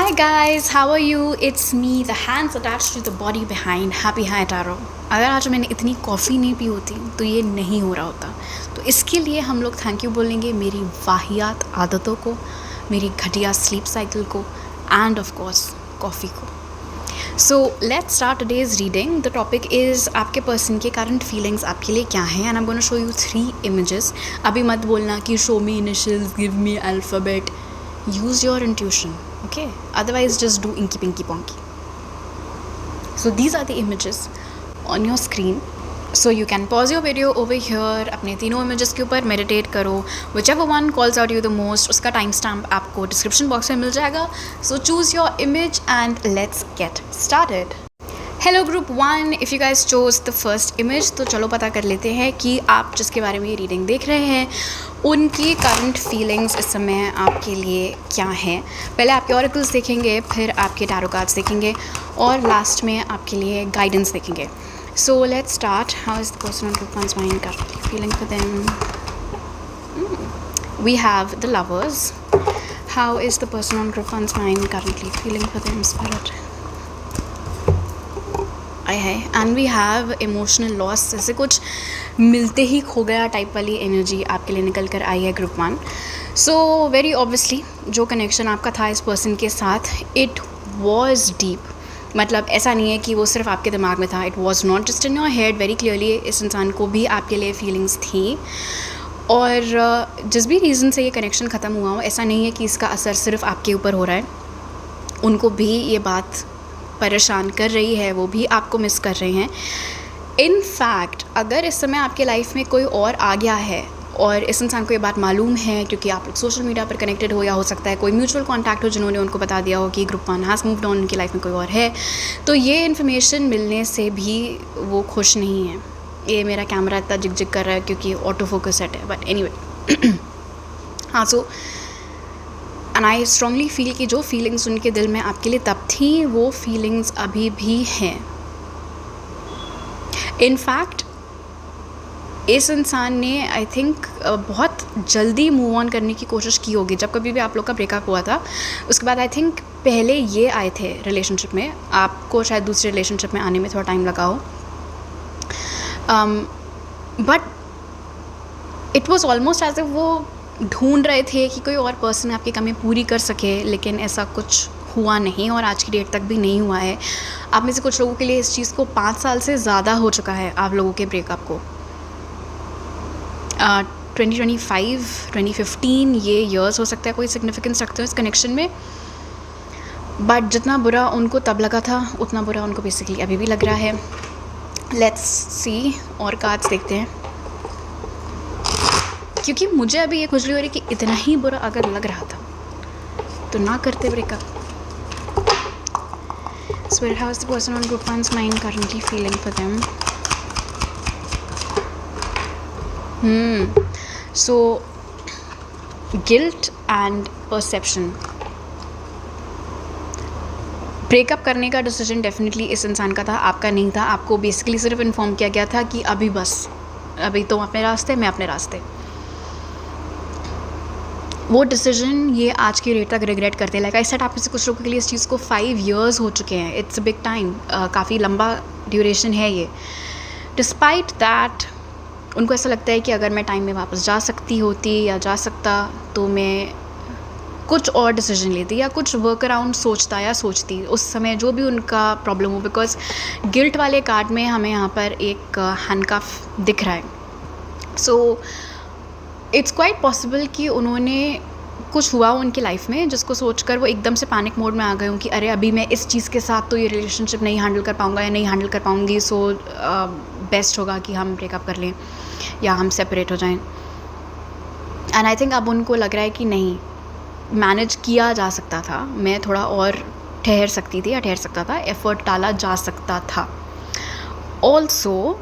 Hi guys, how are you? It's me, the hands attached to the body behind Happy High Taro. अगर आज मैंने इतनी coffee नहीं P होती तो ये नहीं हो रहा होता। तो इसके लिए हम लोग थैंक यू बोलेंगे मेरी वाहियात आदतों को, मेरी घटिया स्लीप साइकिल को एंड ऑफ कोर्स कॉफ़ी को। सो let's start today's reading. The topic is आपके पर्सन के करंट फीलिंग्स आपके लिए क्या हैं and I am gonna show you 3 images। अभी मत बोलना कि show me initials, give me alphabet. Use your intuition, okay? Otherwise just do inky pinky ponky. So these are the images on your screen. So you can pause your video over here, अपने तीनों images के ऊपर meditate करो. Whichever one calls out you the most, उसका timestamp आपको description box में मिल जाएगा. So choose your image and let's get started. Hello group 1, if you guys chose the first image तो चलो पता कर लेते हैं कि आप जिसके बारे में ये रीडिंग देख रहे हैं उनकी करंट फीलिंग्स इस समय आपके लिए क्या हैं। पहले आपके ऑरेकल्स देखेंगे, फिर आपके टैरो कार्ड्स देखेंगे और लास्ट में आपके लिए गाइडेंस देखेंगे। So let's start. How is the person on group 1's mind currently feeling for them? We have the lovers. How is the person on group 1's mind currently feeling for them spirit? I है and we have emotional loss, जैसे कुछ मिलते ही खो गया type वाली energy आपके लिए निकल कर आई है ग्रुप 1। सो वेरी ऑब्वियसली जो कनेक्शन आपका था इस पर्सन के साथ, इट वॉज डीप। मतलब ऐसा नहीं है कि वो सिर्फ आपके दिमाग में था, it was not just in your head. Very clearly इस इंसान को भी आपके लिए फीलिंग्स थी और जिस भी रीज़न से ये कनेक्शन ख़त्म हुआ हो, ऐसा नहीं है कि इसका असर सिर्फ आपके ऊपर हो रहा है। उनको भी ये बात परेशान कर रही है, वो भी आपको मिस कर रहे हैं। इन फैक्ट अगर इस समय आपके लाइफ में कोई और आ गया है और इस इंसान को ये बात मालूम है क्योंकि आप लोग सोशल मीडिया पर कनेक्टेड हो या हो सकता है कोई म्यूचुअल कॉन्टैक्ट हो जिन्होंने उनको बता दिया हो कि ग्रुप 1 हैज़ मूव्ड ऑन, उनकी लाइफ में कोई और है, तो ये इन्फॉर्मेशन मिलने से भी वो खुश नहीं है। ये मेरा कैमरा इतना जिग जिग कर रहा है क्योंकि ऑटो फोकस सेट है, बट एनीवे हाँ। So and I strongly feel कि जो फीलिंग्स उनके दिल में आपके लिए तब थी वो फीलिंग्स अभी भी हैं। इनफैक्ट इस इंसान ने आई थिंक बहुत जल्दी मूव ऑन करने की कोशिश की होगी। जब कभी भी आप लोग का ब्रेकअप हुआ था उसके बाद आई थिंक पहले ये आए थे रिलेशनशिप में, आपको शायद दूसरे रिलेशनशिप में आने में थोड़ा टाइम लगा हो, but it was almost as if वो ढूंढ रहे थे कि कोई और पर्सन आपकी कमी पूरी कर सके, लेकिन ऐसा कुछ हुआ नहीं और आज की डेट तक भी नहीं हुआ है। आप में से कुछ लोगों के लिए इस चीज़ को 5 साल से ज़्यादा हो चुका है आप लोगों के ब्रेकअप को। 2025, 2015 ये ईयर्स हो सकता है कोई सिग्निफिकेंस रखते हो इस कनेक्शन में, बट जितना बुरा उनको तब लगा था उतना बुरा उनको बेसिकली अभी भी लग रहा है। लेट्स सी और कार्ड्स देखते हैं, क्योंकि मुझे अभी ये खुजली हो रही कि इतना ही बुरा अगर लग रहा था तो ना करते breakup. Spirit, how is the person on group 1's mind currently feeling for them? So guilt and perception. Breakup करने का डिसीजन डेफिनेटली इस इंसान का था, आपका नहीं था। आपको बेसिकली सिर्फ इन्फॉर्म किया गया था कि अभी बस, अभी तुम अपने रास्ते, मैं अपने रास्ते। वो डिसीजन ये आज की डेट तक रिग्रेट करते हैं। लाइक आई सेड, आप में से कुछ लोगों के लिए इस चीज़ को 5 years हो चुके हैं। इट्स अ बिग टाइम, काफ़ी लंबा ड्यूरेशन है ये। डिस्पाइट दैट उनको ऐसा लगता है कि अगर मैं टाइम में वापस जा सकती होती या जा सकता तो मैं कुछ और डिसीजन लेती या कुछ वर्क अराउंड सोचता या सोचती उस समय जो भी उनका प्रॉब्लम हो। बिकॉज गिल्ट वाले कार्ड में हमें यहाँ पर एक हैंडकफ दिख रहा है। सो इट्स क्वाइट पॉसिबल कि उन्होंने कुछ हुआ उनकी लाइफ में जिसको सोचकर वो एकदम से पैनिक मोड में आ गए हों कि अरे अभी मैं इस चीज़ के साथ तो ये रिलेशनशिप नहीं हैंडल कर पाऊँगा या नहीं हैंडल कर पाऊँगी, सो बेस्ट होगा कि हम ब्रेकअप कर लें या हम सेपरेट हो जाएं। एंड आई थिंक अब उनको लग रहा है कि नहीं, मैनेज किया जा सकता था, मैं थोड़ा और ठहर सकती थी या ठहर सकता था, एफर्ट डाला जा सकता था। ऑल्सो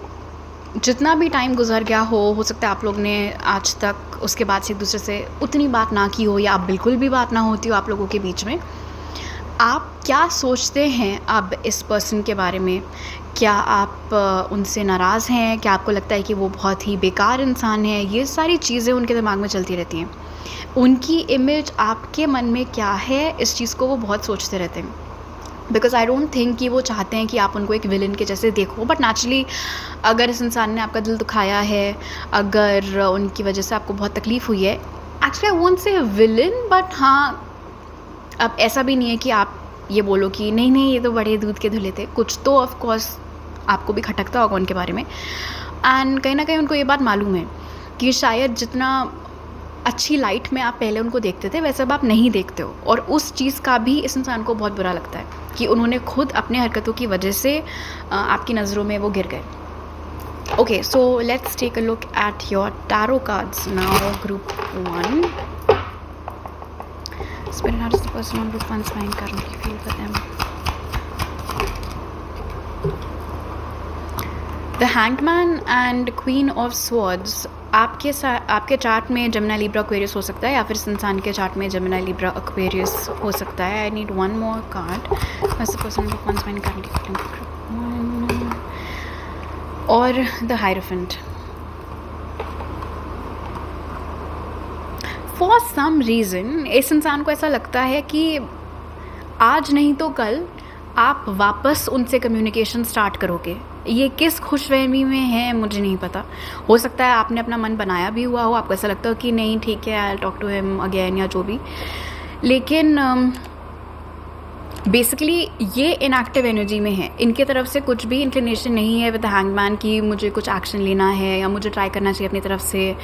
जितना भी टाइम गुजर गया हो सकता है आप लोग ने आज तक उसके बाद से एक दूसरे से उतनी बात ना की हो या आप बिल्कुल भी बात ना होती हो आप लोगों के बीच में। आप क्या सोचते हैं अब इस पर्सन के बारे में? क्या आप उनसे नाराज़ हैं? क्या आपको लगता है कि वो बहुत ही बेकार इंसान है? ये सारी चीज़ें उनके दिमाग में चलती रहती हैं। उनकी इमेज आपके मन में क्या है, इस चीज़ को वो बहुत सोचते रहते हैं। बिकॉज़ आई डोंट थिंक कि वो चाहते हैं कि आप उनको एक विलेन के जैसे देखो, बट नेचुरली अगर इस इंसान ने आपका दिल दुखाया है, अगर उनकी वजह से आपको बहुत तकलीफ़ हुई है, actually I won't say villain, but हाँ, अब ऐसा भी नहीं है कि आप ये बोलो कि नहीं नहीं ये तो बड़े दूध के धुले थे। कुछ तो ऑफ कोर्स आपको भी खटकता होगा उनके बारे में, एंड कहीं ना कहीं उनको ये बात मालूम है कि शायद जितना अच्छी लाइट में आप पहले उनको देखते थे वैसे अब आप नहीं देखते हो, और उस चीज़ का भी इस इंसान को बहुत बुरा लगता है कि उन्होंने खुद अपने हरकतों की वजह से आपकी नज़रों में वो गिर गए। Okay, so let's take a look at your tarot cards now, group 1. Spirit, how does the person on group 1's mind currently feel for them? The Hanged Man and Queen of Swords आपके chart में Gemini Libra Aquarius हो सकता है, या फिर इस इंसान के चार्ट में Gemini Libra Aquarius हो सकता है. I need one more card. What's the person on group 1's mind currently feeling for group 1? और The Hierophant. For some reason इस इंसान को ऐसा लगता है कि आज नहीं तो कल आप वापस उनसे कम्युनिकेशन स्टार्ट करोगे. ये किस खुशफहमी में है मुझे नहीं पता. हो सकता है आपने अपना मन बनाया भी हुआ हो, आपको ऐसा लगता हो कि नहीं ठीक है, I talk to him again या जो भी, लेकिन बेसिकली ये इनएक्टिव एनर्जी में है. इनके तरफ से कुछ भी इंक्लिनेशन नहीं है विद द हैंगमैन कि मुझे कुछ एक्शन लेना है या मुझे ट्राई करना चाहिए अपनी तरफ से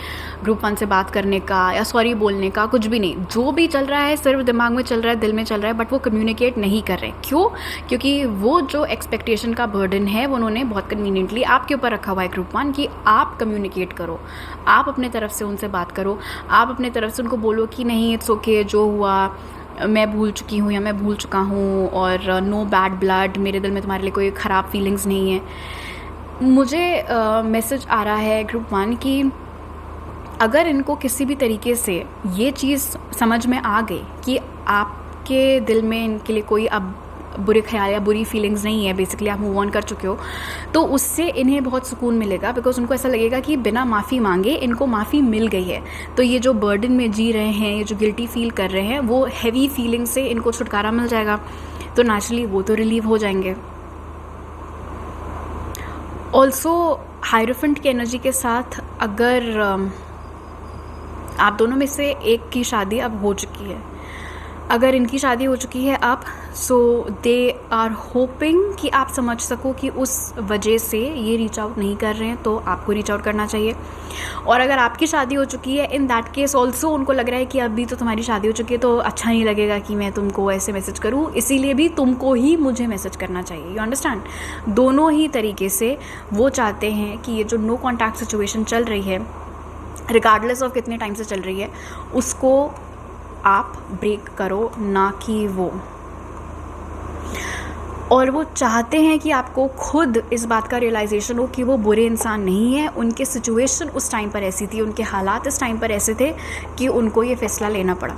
ग्रुप 1 से बात करने का या सॉरी बोलने का, कुछ भी नहीं. जो भी चल रहा है सिर्फ दिमाग में चल रहा है, दिल में चल रहा है, बट वो कम्युनिकेट नहीं कर रहे. क्यों? क्योंकि वो जो एक्सपेक्टेशन का बर्डन है वो उन्होंने बहुत कन्वीनियंटली आपके ऊपर रखा हुआ है ग्रुप 1 कि आप कम्युनिकेट करो, आप अपने तरफ से उनसे बात करो, आप अपने तरफ से उनको बोलो कि नहीं इट्स ओके, जो हुआ मैं भूल चुकी हूँ या मैं भूल चुका हूँ, और नो बैड ब्लड, मेरे दिल में तुम्हारे लिए कोई ख़राब फीलिंग्स नहीं है. मुझे मैसेज आ रहा है ग्रुप 1 कि अगर इनको किसी भी तरीके से ये चीज़ समझ में आ गई कि आपके दिल में इनके लिए कोई अब बुरे ख्याल या बुरी फीलिंग्स नहीं है, बेसिकली आप मूव ऑन कर चुके हो, तो उससे इन्हें बहुत सुकून मिलेगा. बिकॉज उनको ऐसा लगेगा कि बिना माफ़ी मांगे इनको माफ़ी मिल गई है. तो ये जो बर्डन में जी रहे हैं, ये जो गिल्टी फील कर रहे हैं, वो हैवी फीलिंग से इनको छुटकारा मिल जाएगा. तो नेचुरली वो तो रिलीव हो जाएंगे. ऑल्सो हायरोफेंट की एनर्जी के साथ अगर आप दोनों में से एक की शादी अब हो चुकी है, अगर इनकी शादी हो चुकी है अब, सो दे आर होपिंग कि आप समझ सको कि उस वजह से ये रीच आउट नहीं कर रहे हैं, तो आपको रीच आउट करना चाहिए. और अगर आपकी शादी हो चुकी है, इन दैट केस ऑल्सो उनको लग रहा है कि अभी तो तुम्हारी शादी हो चुकी है तो अच्छा नहीं लगेगा कि मैं तुमको ऐसे मैसेज करूँ, इसीलिए भी तुमको ही मुझे मैसेज करना चाहिए. You understand? दोनों ही तरीके से वो चाहते हैं कि ये जो नो कॉन्टैक्ट सिचुएशन चल रही है, रिगार्डलेस ऑफ कितने टाइम से चल रही है, उसको आप ब्रेक करो, ना कि वो. और वो चाहते हैं कि आपको खुद इस बात का रियलाइजेशन हो कि वो बुरे इंसान नहीं है. उनके सिचुएशन उस टाइम पर ऐसी थी, उनके हालात इस टाइम पर ऐसे थे कि उनको ये फैसला लेना पड़ा.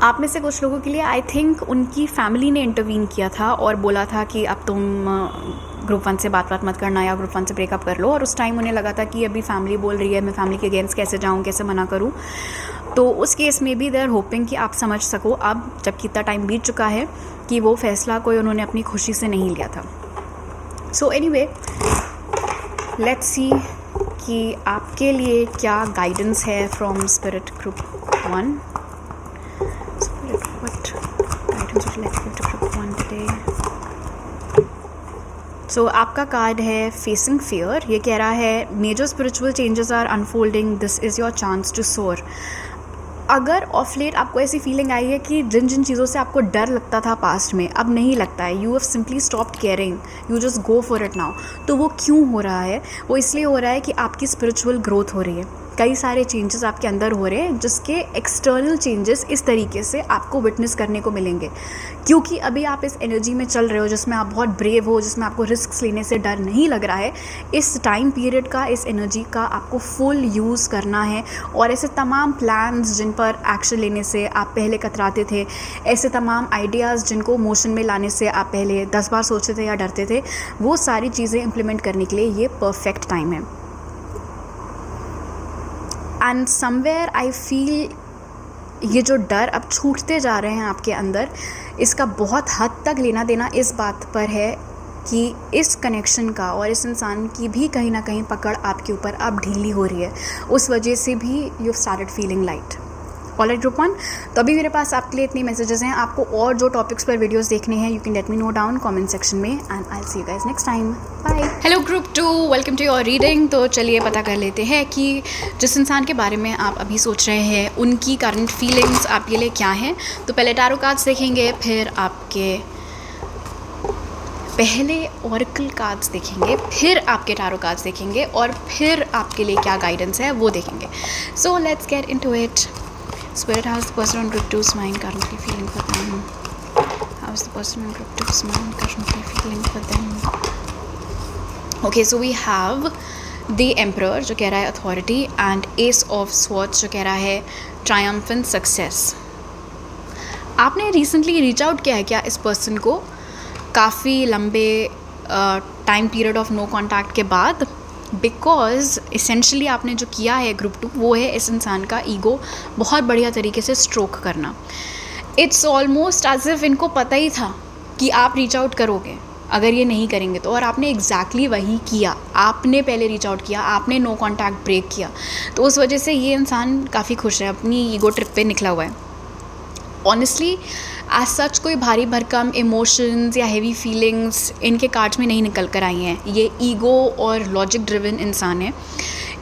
आप में से कुछ लोगों के लिए आई थिंक उनकी फैमिली ने इंटरवीन किया था और बोला था कि अब तुम ग्रुप 1 से बात मत करना या ग्रुप 1 से ब्रेकअप कर लो. और उस टाइम उन्हें लगा था कि अभी फैमिली बोल रही है, मैं फैमिली के अगेंस्ट कैसे जाऊँ, कैसे मना करूँ. तो उस केस में भी दे आर होपिंग कि आप समझ सको अब जब कितना टाइम बीत चुका है कि वो फैसला कोई उन्होंने अपनी खुशी से नहीं लिया था. सो एनीवे, लेट्स सी कि आपके लिए क्या गाइडेंस है from spirit group 1. Spirit, what guidance would you like to give to group 1 today? So आपका कार्ड है फेसिंग फियर. ये कह रहा है major spiritual changes are unfolding, this is your chance to soar. अगर ऑफ लेट आपको ऐसी feeling आई है कि जिन जिन चीज़ों से आपको डर लगता था पास्ट में अब नहीं लगता है, you have simply stopped caring, you just go for it now. तो वो क्यों हो रहा है? वो इसलिए हो रहा है कि आपकी स्पिरिचुअल ग्रोथ हो रही है. कई सारे चेंजेस आपके अंदर हो रहे हैं, जिसके एक्सटर्नल चेंजेस इस तरीके से आपको विटनेस करने को मिलेंगे, क्योंकि अभी आप इस एनर्जी में चल रहे हो जिसमें आप बहुत ब्रेव हो, जिसमें आपको रिस्क लेने से डर नहीं लग रहा है। इस टाइम पीरियड का, इस एनर्जी का आपको फुल यूज़ करना है। और ऐसे तमाम प्लान्स जिन पर एक्शन लेने से आप पहले कतराते थे, ऐसे तमाम आइडियाज़ जिनको मोशन में लाने से आप पहले 10 बार सोचते थे या डरते थे, वो सारी चीज़ें इम्प्लीमेंट करने के लिए ये परफेक्ट टाइम है। एंड समवेयर आई फील ये जो डर अब छूटते जा रहे हैं आपके अंदर, इसका बहुत हद तक लेना देना इस बात पर है कि इस कनेक्शन का और इस इंसान की भी कहीं ना कहीं पकड़ आपके ऊपर अब ढीली हो रही है। उस वजह से भी you started feeling light. Alright group 1, तो अभी मेरे पास आपके लिए इतनी मैसेजेस हैं। आपको और जो टॉपिक्स पर वीडियोस देखने हैं, you can let me know down comment section में, and I see you guys next time. Bye. Hello group 2, welcome to your reading. तो चलिए पता कर लेते हैं कि जिस इंसान के बारे में आप अभी सोच रहे हैं, उनकी करंट फीलिंग्स आपके लिए क्या हैं। तो पहले टैरो कार्ड्स देखेंगे, फिर आपके पहले ऑरेकल कार्ड्स देखेंगे, फिर आपके टैरो कार्ड्स देखेंगे, और फिर आपके लिए क्या गाइडेंस है वो देखेंगे। So let's get into it. Spirit, how's the person on group 2's mind currently feeling for them? How's the person on group 2's mind currently feeling for them? Okay, so we have the Emperor जो कह रहा है authority, and Ace of Swords जो कह रहा है triumphant success. आपने recently reach out किया है क्या इस person को, काफ़ी लंबे time period of no contact के बाद? बिकॉज इसेंशली आपने जो किया है ग्रुप 2, वो है इस इंसान का ईगो बहुत बढ़िया तरीके से स्ट्रोक करना। इट्स ऑलमोस्ट एज इफ इनको पता ही था कि आप रीच आउट करोगे अगर ये नहीं करेंगे तो, और आपने एग्जैक्टली वही किया। आपने पहले रीच आउट किया, आपने नो कॉन्टैक्ट ब्रेक किया, तो उस वजह से ये इंसान काफ़ी खुश है, अपनी ईगो ट्रिप पे निकला हुआ है। ऑनेस्टली एज सच कोई भारी भरकम इमोशंस या हेवी फीलिंग्स इनके कार्ड्स में नहीं निकल कर आई हैं। ये ईगो और लॉजिक ड्रिवन इंसान है।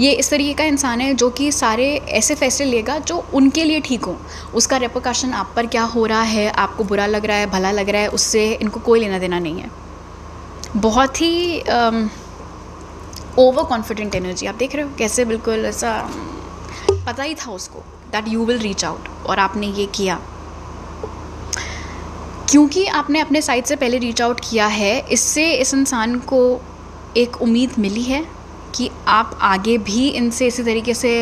ये इस तरीके का इंसान है जो कि सारे ऐसे फैसले लेगा जो उनके लिए ठीक हो। उसका रेपरकशन आप पर क्या हो रहा है, आपको बुरा लग रहा है, भला लग रहा है, उससे इनको कोई लेना देना नहीं है। बहुत ही ओवर कॉन्फिडेंट एनर्जी आप देख रहे हो, कैसे बिल्कुल ऐसा पता ही था उसको that you will reach out, और आपने ये किया क्योंकि आपने अपने साइड से पहले रीच आउट किया है। इससे इस इंसान को एक उम्मीद मिली है कि आप आगे भी इनसे इसी तरीके से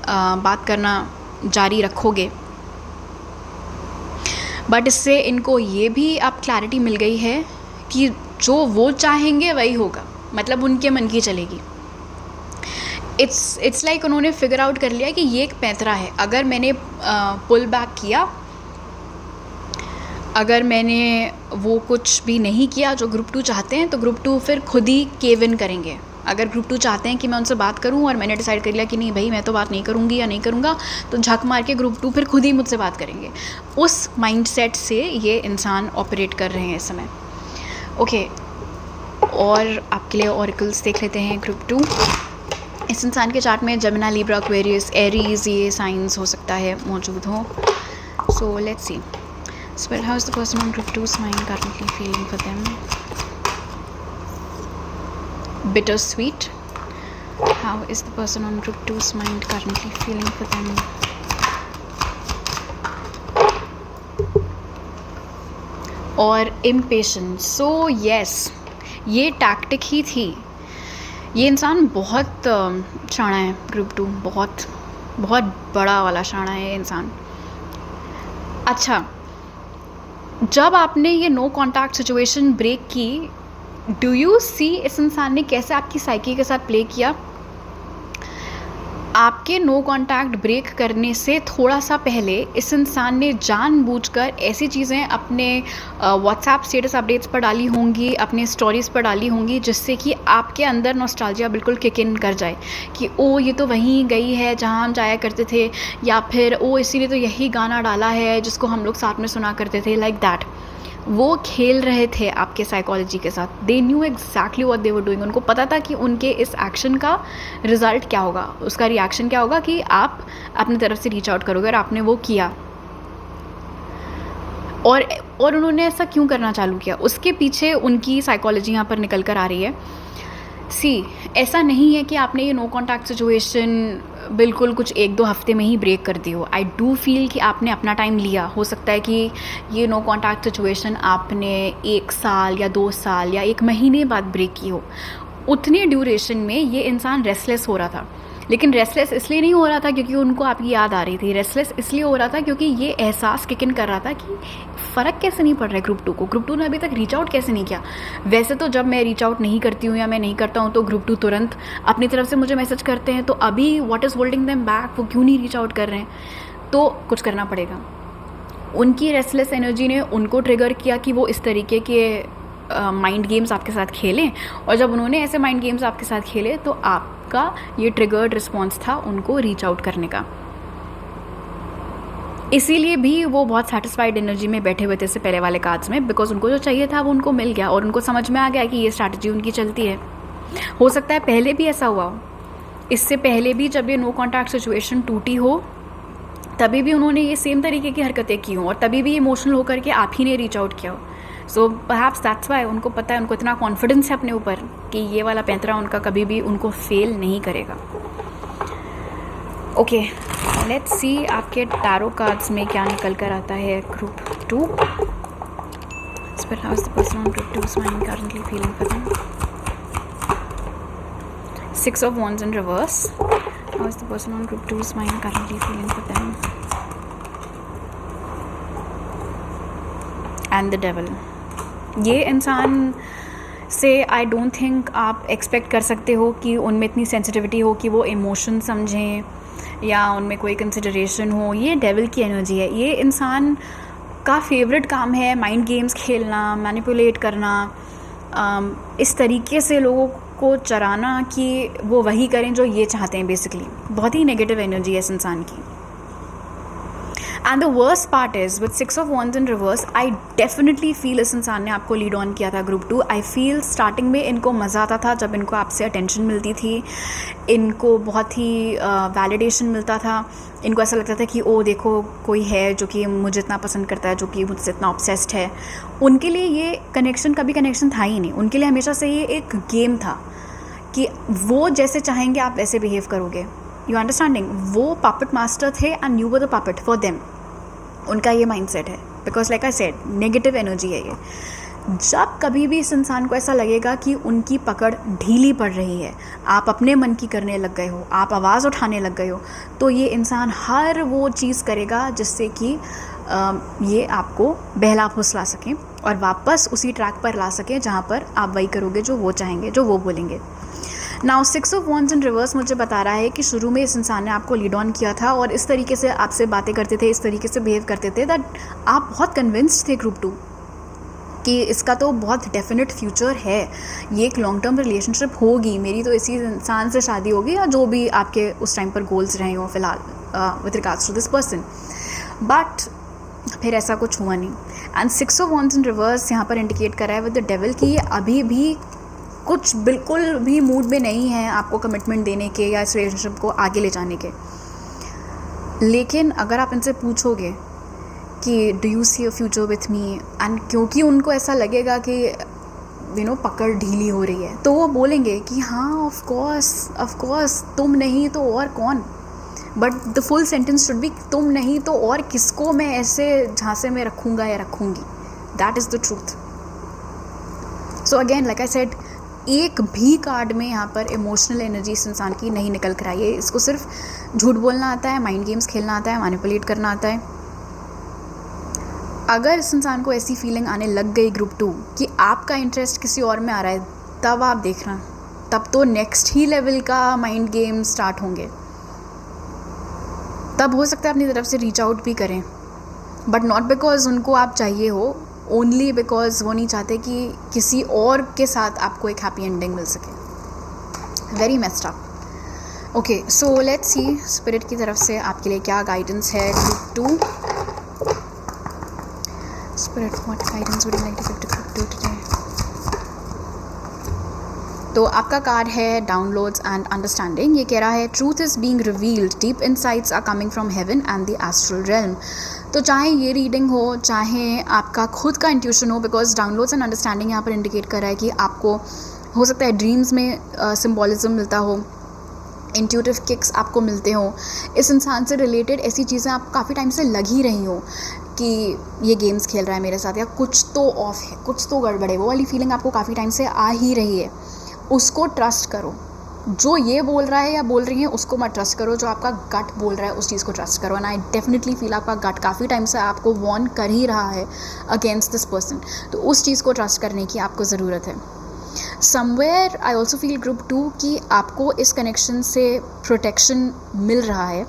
बात करना जारी रखोगे, बट इससे इनको ये भी अब क्लैरिटी मिल गई है कि जो वो चाहेंगे वही होगा, मतलब उनके मन की चलेगी। इट्स लाइक उन्होंने फिगर आउट कर लिया कि ये एक पैंतरा है। अगर मैंने पुल बैक किया, अगर मैंने वो कुछ भी नहीं किया जो ग्रुप 2 चाहते हैं, तो ग्रुप 2 फिर खुद ही केव इन करेंगे। अगर ग्रुप 2 चाहते हैं कि मैं उनसे बात करूं और मैंने डिसाइड कर लिया कि नहीं भाई मैं तो बात नहीं करूंगी या नहीं करूंगा, तो झक मार के ग्रुप 2 फिर खुद ही मुझसे बात करेंगे। उस माइंडसेट से ये इंसान ऑपरेट कर रहे हैं इस समय। ओके, और आपके लिए ऑरिकल्स देख लेते हैं ग्रुप 2। इस इंसान के चार्ट में जेमिनी, लिब्रा, एक्वेरियस, एरीज ये साइंस हो सकता है मौजूद हो। सो let's C. Spirit, how is the person on group 2's mind currently feeling for them? Bittersweet. How is the person on group 2's mind currently feeling for them? और impatient. So yes, ये tactic ही थी। ये इंसान बहुत शाना है group 2, बहुत बहुत बड़ा वाला शाना है ये इंसान। अच्छा, जब आपने ये नो कॉन्टैक्ट सिचुएशन ब्रेक की, डू यू सी इस इंसान ने कैसे आपकी साइकी के साथ प्ले किया? आपके नो कॉन्टैक्ट ब्रेक करने से थोड़ा सा पहले इस इंसान ने जानबूझकर ऐसी चीज़ें अपने व्हाट्सएप स्टेटस अपडेट्स पर डाली होंगी, अपने स्टोरीज़ पर डाली होंगी, जिससे कि आपके अंदर नॉस्टैल्जिया बिल्कुल किक इन कर जाए कि ओ ये तो वहीं गई है जहाँ हम जाया करते थे, या फिर ओ इसीलिए तो यही गाना डाला है जिसको हम लोग साथ में सुना करते थे, लाइक दैट। वो खेल रहे थे आपके साइकोलॉजी के साथ। They knew exactly what they were doing. उनको पता था कि उनके इस एक्शन का रिजल्ट क्या होगा, उसका रिएक्शन क्या होगा, कि आप अपनी तरफ से रीच आउट करोगे, और आपने वो किया। और उन्होंने ऐसा क्यों करना चालू किया, उसके पीछे उनकी साइकोलॉजी यहाँ पर निकल कर आ रही है। सी, ऐसा नहीं है कि आपने ये नो कॉन्टैक्ट सिचुएशन बिल्कुल कुछ 1-2 हफ्ते में ही ब्रेक कर दी हो। आई डू फील कि आपने अपना टाइम लिया। हो सकता है कि ये नो कॉन्टैक्ट सिचुएशन आपने 1 साल या 2 साल या 1 महीने बाद ब्रेक की हो। उतने ड्यूरेशन में ये इंसान रेस्टलेस हो रहा था, लेकिन रेस्टलेस इसलिए नहीं हो रहा था क्योंकि उनको आपकी याद आ रही थी। रेस्टलेस इसलिए हो रहा था क्योंकि ये एहसास किक इन कर रहा था कि फ़र्क कैसे नहीं पड़ रहा है ग्रुप 2 को। ग्रुप 2 ने अभी तक रीच आउट कैसे नहीं किया। वैसे तो जब मैं रीच आउट नहीं करती हूँ या मैं नहीं करता हूँ तो ग्रुप 2 तुरंत अपनी तरफ से मुझे मैसेज करते हैं। तो अभी what is holding them back, वो क्यों नहीं रीच आउट कर रहे हैं? तो कुछ करना पड़ेगा। उनकी रेस्टलेस एनर्जी ने उनको ट्रिगर किया कि वो इस तरीके के माइंड गेम्स आपके साथ खेलें, और जब उन्होंने ऐसे माइंड गेम्स आपके साथ खेले तो आपका ये ट्रिगर्ड रिस्पॉन्स था उनको रीच आउट करने का। इसीलिए भी वो बहुत सेटिस्फाइड एनर्जी में बैठे हुए थे इससे पहले वाले कार्ड्स में, बिकॉज उनको जो चाहिए था वो उनको मिल गया और उनको समझ में आ गया कि ये स्ट्रैटेजी उनकी चलती है। हो सकता है पहले भी ऐसा हुआ हो, इससे पहले भी जब ये नो कॉन्टैक्ट सिचुएशन टूटी हो तभी भी उन्होंने ये सेम तरीके की हरकतें की हों और तभी भी इमोशनल होकर के आप ही ने रीच आउट किया हो। सो परहैप्स दैट्स वाई उनको पता है, उनको इतना कॉन्फिडेंस है अपने ऊपर कि ये वाला पैंतरा उनका कभी भी उनको फेल नहीं करेगा। ओके, लेट्स सी आपके टैरो कार्ड्स में क्या निकल कर आता है group 2। How is the person on group 2's mind currently feeling for them? 6 of Wands in reverse. How is the person on group 2's mind currently feeling for them? And the devil. ये इंसान से I don't think आप expect कर सकते हो कि उनमें इतनी सेंसिटिविटी हो कि वो इमोशन समझें या उनमें कोई कंसिडरेशन हो। ये डेविल की एनर्जी है। ये इंसान का फेवरेट काम है माइंड गेम्स खेलना, मैनिपुलेट करना, इस तरीके से लोगों को चराना कि वो वही करें जो ये चाहते हैं। बेसिकली बहुत ही नेगेटिव एनर्जी है इस इंसान की। And the worst part is with 6 of wands in reverse, I definitely feel इस इंसान ने आपको लीड ऑन किया था ग्रुप 2। आई फील स्टार्टिंग में इनको मज़ा आता था जब इनको आपसे अटेंशन मिलती थी, इनको बहुत ही वैलिडेशन मिलता था, इनको ऐसा लगता था कि ओ देखो कोई है जो कि मुझे इतना पसंद करता है, जो कि मुझसे इतना ऑब्सेस्ड है। उनके लिए ये कनेक्शन कभी कनेक्शन था ही नहीं। उनके लिए हमेशा से ये एक गेम था कि वो जैसे चाहेंगे आप वैसे बिहेव करोगे। You understanding? वो पपेट मास्टर थे and you were the puppet for them. उनका ये माइंडसेट है because like I said negative energy है ये। जब कभी भी इस इंसान को ऐसा लगेगा कि उनकी पकड़ ढीली पड़ रही है, आप अपने मन की करने लग गए हो, आप आवाज़ उठाने लग गए हो, तो ये इंसान हर वो चीज़ करेगा जिससे कि ये आपको बहला फुसला सकें और वापस उसी ट्रैक पर ला सकें जहाँ पर आप वही करोगे जो वो चाहेंगे, जो वो बोलेंगे। Now 6 of wands in reverse मुझे बता रहा है कि शुरू में इस इंसान ने आपको लीड ऑन किया था और इस तरीके से आपसे बातें करते थे, इस तरीके से बिहेव करते थे दैट आप बहुत कन्विंस्ड थे ग्रुप 2 कि इसका तो बहुत डेफिनेट फ्यूचर है, ये एक लॉन्ग टर्म रिलेशनशिप होगी, मेरी तो इसी इंसान से शादी होगी या जो भी आपके उस टाइम पर गोल्स रहे हो फिलहाल with regards to this person. But फिर ऐसा कुछ हुआ नहीं। And 6 of wands in reverse यहाँ पर इंडिकेट कर रहा है विद द डेविल कि ये अभी भी कुछ बिल्कुल भी मूड में नहीं है आपको कमिटमेंट देने के या इस रिलेशनशिप को आगे ले जाने के। लेकिन अगर आप इनसे पूछोगे कि do you see a future with me, and क्योंकि उनको ऐसा लगेगा कि यू नो पकड़ ढीली हो रही है, तो वो बोलेंगे कि हाँ ऑफ कोर्स तुम नहीं तो और कौन। But the full sentence should be तुम नहीं तो और किसको मैं ऐसे झांसे में रखूँगा या रखूँगी। That is the truth. So again like I said, एक भी कार्ड में यहाँ पर इमोशनल एनर्जी इस इंसान की नहीं निकल कर आई है। इसको सिर्फ झूठ बोलना आता है, माइंड गेम्स खेलना आता है, मैनिपुलेट करना आता है। अगर इस इंसान को ऐसी फीलिंग आने लग गई ग्रुप 2 कि आपका इंटरेस्ट किसी और में आ रहा है, तब आप देखना, तब तो नेक्स्ट ही लेवल का माइंड गेम स्टार्ट होंगे। तब हो सकता है अपनी तरफ से रीच आउट भी करें, बट नॉट बिकॉज उनको आप चाहिए हो, ओनली बिकॉज वो नहीं चाहते कि किसी और के साथ आपको एक हैप्पी एंडिंग मिल सके। Very messed up. Okay, so let's see spirit की तरफ से आपके लिए क्या गाइडेंस है group 2। Spirit, what guidance would you like to give to group 2 today? तो आपका कार्ड है डाउनलोड्स एंड अंडरस्टैंडिंग। ये कह रहा है truth is being revealed, deep insights are coming from heaven and the astral realm. तो चाहे ये रीडिंग हो, चाहे आपका खुद का इंट्यूशन हो, बिकॉज डाउनलोड्स एंड अंडरस्टैंडिंग यहाँ पर इंडिकेट कर रहा है कि आपको हो सकता है ड्रीम्स में सिम्बॉलिज्म मिलता हो, इंट्यूटिव किक्स आपको मिलते हों, इस इंसान से रिलेटेड ऐसी चीज़ें आपको काफ़ी टाइम से लग ही रही हों कि ये गेम्स खेल रहा है मेरे साथ, या कुछ तो ऑफ है, कुछ तो गड़बड़ है, वो वाली फीलिंग आपको काफ़ी टाइम से आ ही रही है, उसको ट्रस्ट करो। जो ये बोल रहा है या बोल रही है उसको मत ट्रस्ट करो, जो आपका गट बोल रहा है उस चीज़ को ट्रस्ट करो। एंड आई डेफिनेटली फील आपका गट काफ़ी टाइम से आपको वॉर्न कर ही रहा है अगेंस्ट दिस पर्सन, तो उस चीज़ को ट्रस्ट करने की आपको ज़रूरत है। Somewhere I also feel group 2 कि आपको इस कनेक्शन से प्रोटेक्शन मिल रहा है,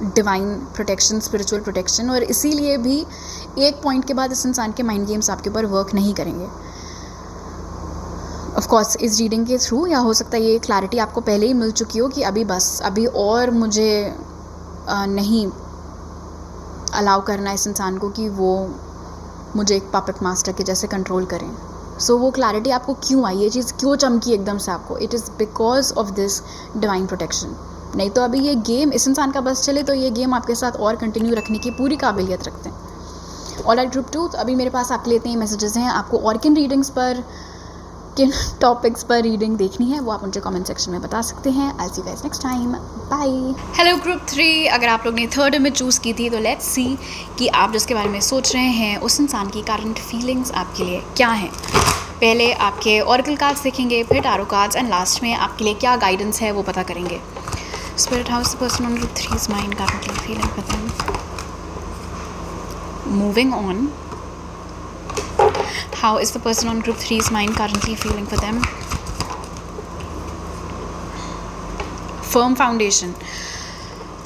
डिवाइन प्रोटेक्शन, स्पिरिचुअल प्रोटेक्शन, और इसीलिए भी एक पॉइंट के बाद इस इंसान के माइंड गेम्स आपके ऊपर वर्क नहीं करेंगे। ऑफ कोर्स इस रीडिंग के थ्रू, या हो सकता है ये क्लैरिटी आपको पहले ही मिल चुकी हो कि अभी बस अभी और मुझे नहीं अलाउ करना इस इंसान को कि वो मुझे एक पपेट मास्टर के जैसे कंट्रोल करें। सो वो क्लैरिटी आपको क्यों आई, ये चीज़ क्यों चमकी एकदम से आपको? It is because of this divine protection. नहीं तो अभी ये गेम इस इंसान का बस चले तो ये गेम आपके साथ और कंटिन्यू रखने की पूरी काबिलियत रखते हैं। ऑलराइट ग्रुप 2, तो अभी मेरे पास आपके लिए इतने मैसेजेस हैं। आपको और किन रीडिंग्स पर, किन टॉपिक्स पर रीडिंग देखनी है वो आप मुझे कमेंट सेक्शन में बता सकते हैं। I see you guys next time, bye. Hello group 3, अगर आप लोग ने थर्ड इमेज चूज़ की थी तो लेट्स सी कि आप जिसके बारे में सोच रहे हैं उस इंसान की करंट फीलिंग्स आपके लिए क्या हैं। पहले आपके ऑरेकल कार्ड्स देखेंगे, फिर टैरो कार्ड्स, एंड लास्ट में आपके लिए क्या गाइडेंस है वो पता करेंगे। Spirit house, the person on group 3's mind currently feeling for them. Moving on, how is the person on group 3's mind currently feeling for them? Firm foundation.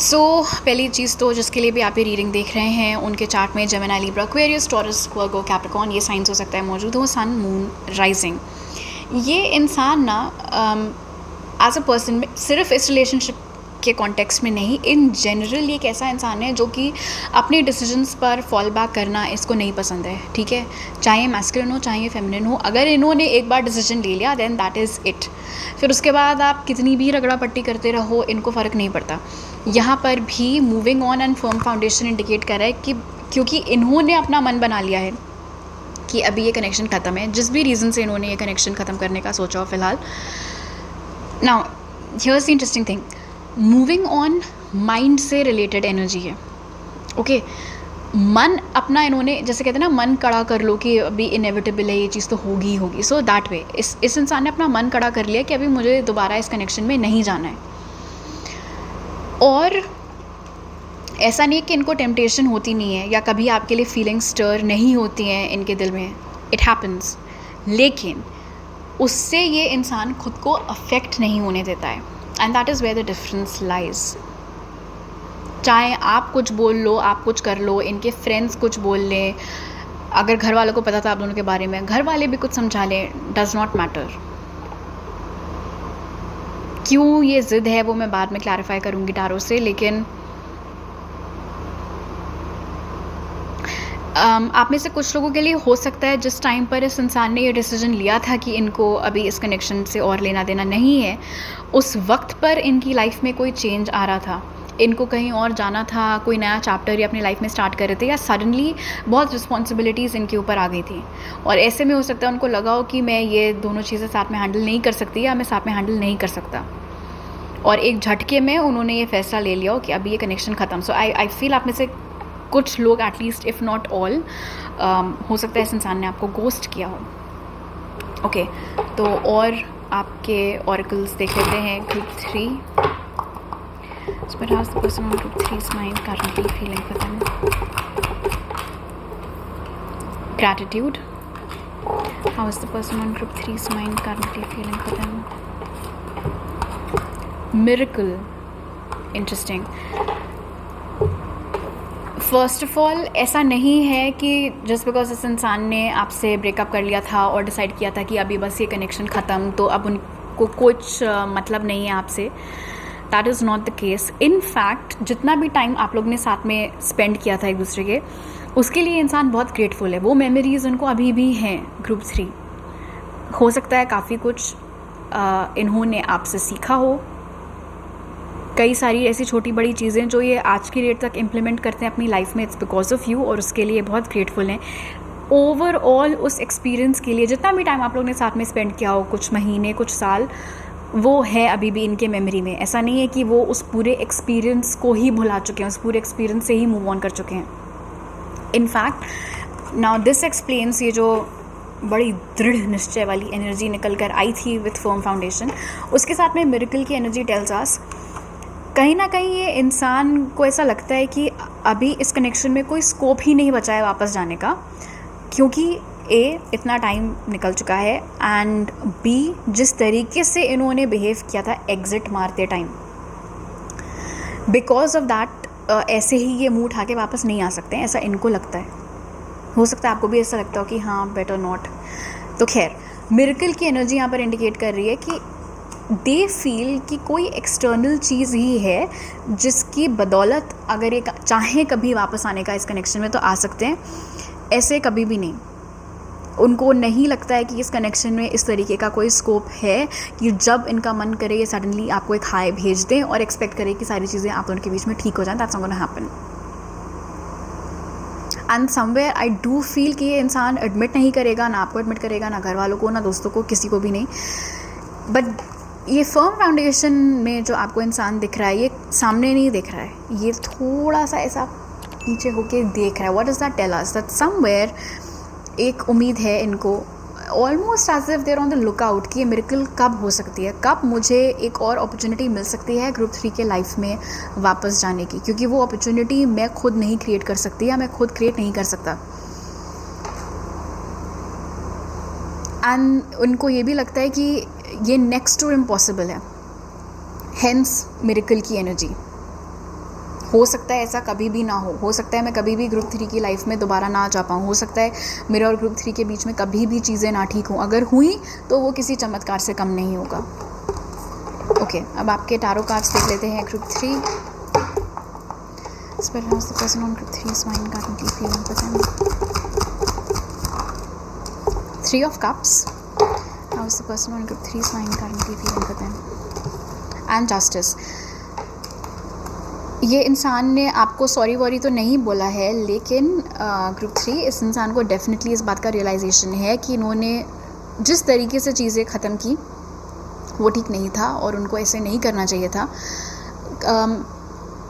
So पहली चीज़ तो जिसके लिए भी आप ये रीडिंग देख रहे हैं उनके चार्ट में जेमिनी, लिब्रा, एक्वेरियस, टॉरस, वर्गो, कैप्रिकॉर्न ये साइंस हो सकता है मौजूद हो, सन, मून, राइजिंग। ये इंसान ना एज अ पर्सन सिर्फ इस रिलेशनशिप के कॉन्टेक्स्ट में नहीं, इन जनरल ये एक ऐसा इंसान है जो कि अपने डिसीजंस पर फॉल बैक करना इसको नहीं पसंद है, ठीक है, चाहे मैस्कुलिन हो चाहे फेमिनिन हो। अगर इन्होंने एक बार डिसीजन ले लिया देन दैट इज़ इट, फिर उसके बाद आप कितनी भी रगड़ा पट्टी करते रहो इनको फ़र्क नहीं पड़ता। यहाँ पर भी moving on and firm foundation indicate कर रहा है कि क्योंकि इन्होंने अपना मन बना लिया है कि अभी ये कनेक्शन ख़त्म है, जिस भी रीज़न से इन्होंने ये कनेक्शन ख़त्म करने का सोचा हो फ़िलहाल। Now here's the interesting thing, moving on mind से रिलेटेड एनर्जी है, ओके। मन अपना इन्होंने, जैसे कहते हैं ना, मन कड़ा कर लो कि अभी इनएविटेबल है, ये चीज़ तो होगी ही होगी। सो दैट वे इस इंसान ने अपना मन कड़ा कर लिया कि अभी मुझे दोबारा इस कनेक्शन में नहीं जाना है। और ऐसा नहीं है कि इनको टेम्पटेशन होती नहीं है या कभी आपके लिए फीलिंग्स स्टर नहीं होती हैं इनके दिल में, इट हैपन्स, लेकिन उससे ये इंसान खुद को अफेक्ट नहीं होने देता है। And that is where the difference lies. चाहे आप कुछ बोल लो, आप कुछ कर लो, इनके फ्रेंड्स कुछ बोल लें, अगर घर वालों को पता था आप दोनों के बारे में, घर वाले भी कुछ समझा लें, डज नॉट मैटर। क्यों ये ज़िद है वो मैं बाद में क्लैरिफाई करूँगी टैरो से, लेकिन आप में से कुछ लोगों के लिए हो सकता है जिस टाइम पर इस इंसान ने ये डिसीजन लिया था कि इनको अभी इस कनेक्शन से और लेना देना नहीं है, उस वक्त पर इनकी लाइफ में कोई चेंज आ रहा था, इनको कहीं और जाना था, कोई नया चैप्टर ये अपनी लाइफ में स्टार्ट कर रहे थे, या सडनली बहुत रिस्पॉन्सिबिलिटीज़ इनके ऊपर आ गई थी। और ऐसे में हो सकता है उनको लगा हो कि मैं ये दोनों चीज़ें साथ में हैंडल नहीं कर सकती, या मैं साथ में हैंडल नहीं कर सकता, और एक झटके में उन्होंने ये फैसला ले लिया हो कि अभी ये कनेक्शन ख़त्म। सो आई फील आप में से कुछ लोग, एटलीस्ट इफ़ नॉट ऑल, हो सकता है इस इंसान ने आपको गोस्ट किया हो, ओके। तो और आपके ऑरेकल्स देख लेते हैं group 3। But how's the person on group 3's mind currently feeling for them? Gratitude. How is the person on group 3's mind currently feeling for them? Miracle. Interesting. First of all, ऐसा नहीं है कि just because इस इंसान ने आपसे breakup कर लिया था और डिसाइड किया था कि अभी बस ये कनेक्शन ख़त्म, तो अब उनको कुछ मतलब नहीं है आपसे। That is not the case. In fact जितना भी टाइम आप लोग ने साथ में स्पेंड किया था एक दूसरे के, उसके लिए इंसान बहुत ग्रेटफुल है। वो मेमोरीज़ उनको अभी भी हैं। ग्रुप 3 हो सकता है काफ़ी कुछ इन्होंने आपसे सीखा हो, कई सारी ऐसी छोटी बड़ी चीज़ें जो ये आज की डेट तक इम्प्लीमेंट करते हैं अपनी लाइफ में, इट्स बिकॉज ऑफ यू, और उसके लिए बहुत ग्रेटफुल हैं। ओवरऑल उस एक्सपीरियंस के लिए, जितना भी टाइम आप लोग ने साथ में स्पेंड किया हो, कुछ महीने कुछ साल, वो है अभी भी इनके मेमोरी में। ऐसा नहीं है कि वो उस पूरे एक्सपीरियंस को ही भुला चुके हैं, उस पूरे एक्सपीरियंस से ही मूव ऑन कर चुके हैं। इनफैक्ट नाउ दिस एक्सप्लेन्स ये जो बड़ी दृढ़ निश्चय वाली एनर्जी निकल कर आई थी विथ फर्म फाउंडेशन, उसके साथ में मिरेकल की एनर्जी टेल्स अस कहीं ना कहीं ये इंसान को ऐसा लगता है कि अभी इस कनेक्शन में कोई स्कोप ही नहीं बचा है वापस जाने का, क्योंकि ए इतना टाइम निकल चुका है एंड बी जिस तरीके से इन्होंने बिहेव किया था एग्जिट मारते टाइम, बिकॉज ऑफ दैट ऐसे ही ये मुंह उठा के वापस नहीं आ सकते हैं, ऐसा इनको लगता है। हो सकता है आपको भी ऐसा लगता हो कि हाँ बेटर नॉट। तो खैर, मिरेकल की एनर्जी यहाँ पर इंडिकेट कर रही है कि दे फील कि कोई एक्सटर्नल चीज़ ही है जिसकी बदौलत अगर ये चाहें कभी वापस आने का इस कनेक्शन में तो आ सकते हैं, ऐसे कभी भी नहीं। उनको नहीं लगता है कि इस कनेक्शन में इस तरीके का कोई स्कोप है कि जब इनका मन करे ये सडनली आपको एक हाय भेज दें और एक्सपेक्ट करें कि सारी चीज़ें आप दोनों के बीच में ठीक हो जाएं। That's not gonna happen. And somewhere I do feel कि ये इंसान एडमिट नहीं करेगा, ना आपको एडमिट करेगा, ना घर वालों को, ना दोस्तों को, किसी को भी नहीं। बट ये फर्म फाउंडेशन में जो आपको इंसान दिख रहा है, ये सामने नहीं दिख रहा है, ये थोड़ा सा ऐसा पीछे होके देख रहा है। What does that tell us? That somewhere एक उम्मीद है इनको, almost as if they're on the lookout कि ये मिरेकल कब हो सकती है, कब मुझे एक और अपॉर्चुनिटी मिल सकती है ग्रुप 3 के लाइफ में वापस जाने की, क्योंकि वो अपॉर्चुनिटी मैं खुद नहीं क्रिएट कर सकती या मैं खुद क्रिएट नहीं कर सकता। एंड उनको ये भी लगता है कि ये नेक्स्ट टू इम्पॉसिबल है, हेंस मिरेकल की एनर्जी। हो सकता है ऐसा कभी भी ना हो सकता है मैं कभी भी ग्रुप 3 की लाइफ में दोबारा ना जा पाऊँ, हो सकता है मेरे और ग्रुप 3 के बीच में कभी भी चीज़ें ना ठीक हों, अगर हुई तो वो किसी चमत्कार से कम नहीं होगा। ओके, अब आपके टारो कार्ड्स देख लेते हैं group 3। Spirit house, the person on group 3's mind currently feeling for them. 3 of Cups. How is the person on group 3's mind currently feeling for them? And Justice. ये इंसान ने आपको sorry worry तो नहीं बोला है, लेकिन group 3 इस इंसान को डेफिनेटली इस बात का रियलाइजेशन है कि इन्होंने जिस तरीके से चीज़ें ख़त्म की वो ठीक नहीं था और उनको ऐसे नहीं करना चाहिए था।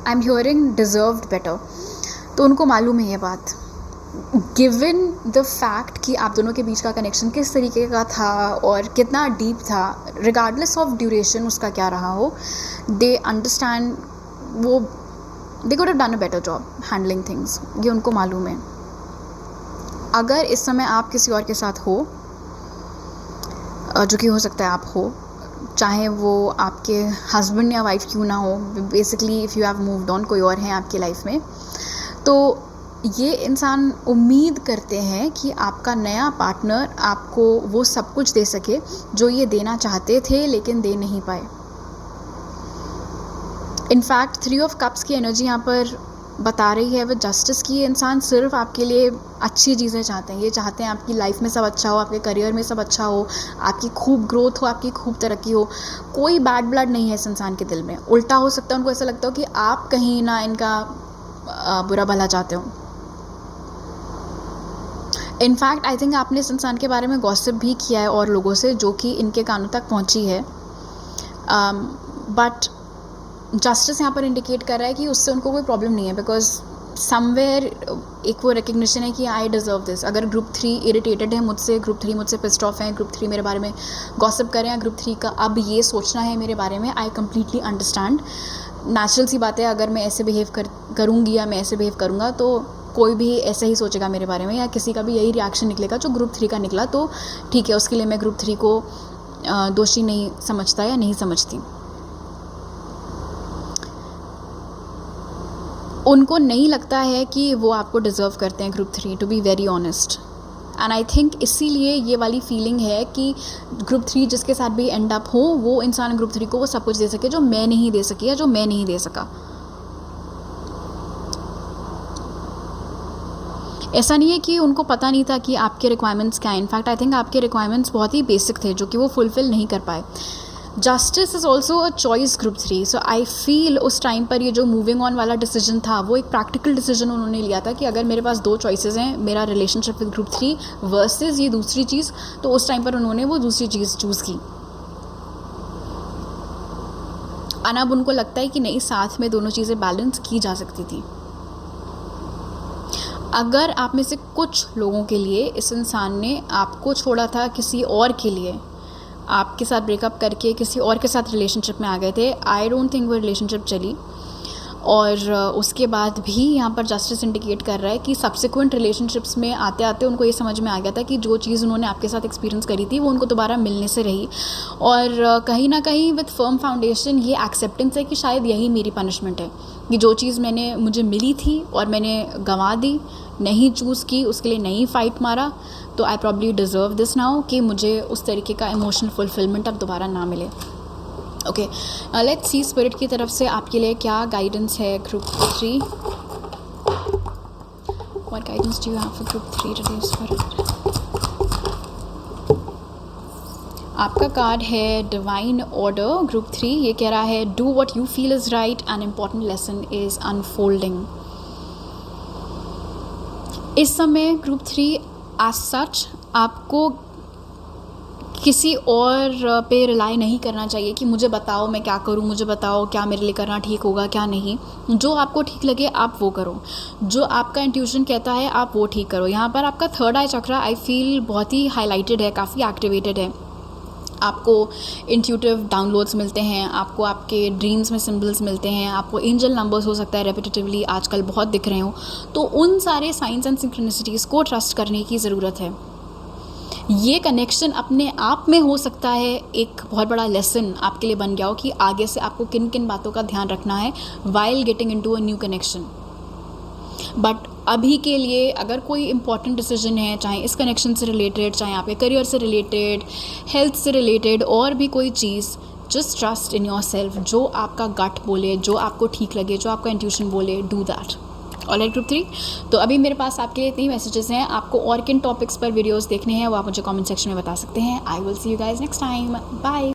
I am hearing deserved better. तो उनको मालूम है ये बात, गिवन द फैक्ट कि आप दोनों के बीच का कनेक्शन किस तरीके का था और कितना डीप था, रिगार्डलेस ऑफ ड्यूरेशन उसका क्या रहा हो, दे अंडरस्टैंड, वो they could have done a better job handling things, ये उनको मालूम है। अगर इस समय आप किसी और के साथ हो, जो कि हो सकता है आप हो, चाहे वो आपके हस्बैंड या वाइफ क्यों ना हो, basically if you have moved on, कोई और हैं आपकी लाइफ में, तो ये इंसान उम्मीद करते हैं कि आपका नया पार्टनर आपको वो सब कुछ दे सके जो ये देना चाहते थे लेकिन दे नहीं पाए। इनफैक्ट 3 ऑफ कप्स की एनर्जी यहाँ पर बता रही है विद जस्टिस की ये इंसान सिर्फ आपके लिए अच्छी चीज़ें चाहते हैं। ये चाहते हैं आपकी लाइफ में सब अच्छा हो, आपके करियर में सब अच्छा हो, आपकी खूब ग्रोथ हो, आपकी खूब तरक्की हो। कोई बैड ब्लड नहीं है इस इंसान के दिल में। उल्टा हो सकता है उनको ऐसा लगता हो कि आप कहीं ना इनका बुरा भला चाहते हो। इनफैक्ट आई थिंक आपने इस इंसान के बारे में गॉसिप भी किया है और लोगों से, जो कि इनके कानों तक पहुंची है। बट जस्टिस यहाँ पर इंडिकेट कर रहा है कि उससे उनको कोई प्रॉब्लम नहीं है, बिकॉज समवेयर एक वो रिकग्निशन है कि आई डिज़र्व दिस। अगर ग्रुप 3 इरिटेटेड है मुझसे, ग्रुप 3 मुझसे पिस्ड ऑफ है, ग्रुप 3 मेरे बारे में गॉसिप करें, या ग्रुप 3 का अब ये सोचना है मेरे बारे में, आई कम्प्लीटली अंडरस्टैंड। नेचुरल सी बात है, अगर मैं ऐसे बिहेव करूँगी या मैं ऐसे बिहेव करूँगा तो कोई भी ऐसे ही सोचेगा मेरे बारे में, या किसी का भी यही रिएक्शन निकलेगा जो ग्रुप 3 का निकला। तो ठीक है, उसके लिए मैं ग्रुप 3 को दोषी नहीं समझता या नहीं समझती। उनको नहीं लगता है कि वो आपको डिज़र्व करते हैं group 3, to be very honest. And I think इसीलिए ये वाली फीलिंग है कि ग्रुप 3 जिसके साथ भी एंड अप हो, वो इंसान ग्रुप 3 को वो सब कुछ दे सके जो मैं नहीं दे सकी या जो मैं नहीं दे सका। ऐसा नहीं है कि उनको पता नहीं था कि आपके रिक्वायरमेंट्स क्या हैं। इनफैक्ट आई थिंक आपके रिक्वायरमेंट्स बहुत ही बेसिक थे जो कि वो फुलफ़िल नहीं कर पाए। Justice is also a choice group 3। So I feel उस टाइम पर ये जो मूविंग ऑन वाला डिसीजन था वो एक प्रैक्टिकल डिसीजन उन्होंने लिया था कि अगर मेरे पास 2 चॉइसेस हैं, मेरा रिलेशनशिप विद ग्रुप 3 वर्सेस ये दूसरी चीज़, तो उस टाइम पर उन्होंने वो दूसरी चीज़ चूज़ की। और अब उनको लगता है कि नहीं, साथ में दोनों चीज़ें बैलेंस की जा सकती थी। अगर आप में से कुछ लोगों के लिए इस इंसान ने आपको छोड़ा था किसी और के लिए, आपके साथ ब्रेकअप करके किसी और के साथ रिलेशनशिप में आ गए थे, आई डोंट थिंक वो रिलेशनशिप चली, और उसके बाद भी यहाँ पर जस्टिस इंडिकेट कर रहा है कि सब्सिक्वेंट रिलेशनशिप्स में आते आते उनको ये समझ में आ गया था कि जो चीज़ उन्होंने आपके साथ एक्सपीरियंस करी थी वो उनको दोबारा मिलने से रही, और कहीं ना कहीं विद फर्म फाउंडेशन ये एक्सेप्टेंस है कि शायद यही मेरी पनिशमेंट है कि जो चीज़ मुझे मिली थी और मैंने गंवा दी, नहीं चूज़ की, उसके लिए नहीं फ़ाइट मारा, तो I probably deserve this now कि मुझे उस तरीके का इमोशनल फुलफिलमेंट अब दोबारा ना मिले। ओके, लेट्स सी स्पिरिट की तरफ से आपके लिए क्या गाइडेंस है group 3। What guidance do you have for group 3 today spirit? आपका कार्ड है डिवाइन ऑर्डर ग्रुप 3। ये कह रहा है do what you feel is right, an important lesson is unfolding. इस समय ग्रुप 3 एज सच आपको किसी और पे रिलाई नहीं करना चाहिए कि मुझे बताओ मैं क्या करूं, मुझे बताओ क्या मेरे लिए करना ठीक होगा क्या नहीं। जो आपको ठीक लगे आप वो करो, जो आपका इंट्यूशन कहता है आप वो ठीक करो। यहाँ पर आपका third I chakra I feel बहुत ही हाईलाइटेड है, काफ़ी एक्टिवेटेड है। आपको इंट्यूटिव डाउनलोड्स मिलते हैं, आपको आपके ड्रीम्स में सिंबल्स मिलते हैं, आपको एंजल नंबर्स हो सकता है रेपिटेटिवली आजकल बहुत दिख रहे हो, तो उन सारे साइंस एंड सिंक्रोनिसिटीज़ को ट्रस्ट करने की ज़रूरत है। ये कनेक्शन अपने आप में हो सकता है एक बहुत बड़ा लेसन आपके लिए बन गया हो कि आगे से आपको किन किन बातों का ध्यान रखना है while getting into a new connection. But अभी के लिए अगर कोई इंपॉर्टेंट डिसीजन है, चाहे इस कनेक्शन से रिलेटेड, चाहे आपके करियर से रिलेटेड, हेल्थ से रिलेटेड, और भी कोई चीज़, just trust in yourself. जो आपका गट बोले, जो आपको ठीक लगे, जो आपका इंट्यूशन बोले, डू दैट। ऑलराइट ग्रुप 3, तो अभी मेरे पास आपके लिए इतनी मैसेजेस हैं। आपको और किन टॉपिक्स पर वीडियोस देखने हैं वो आप मुझे कमेंट सेक्शन में बता सकते हैं। I will see you guys next time, bye.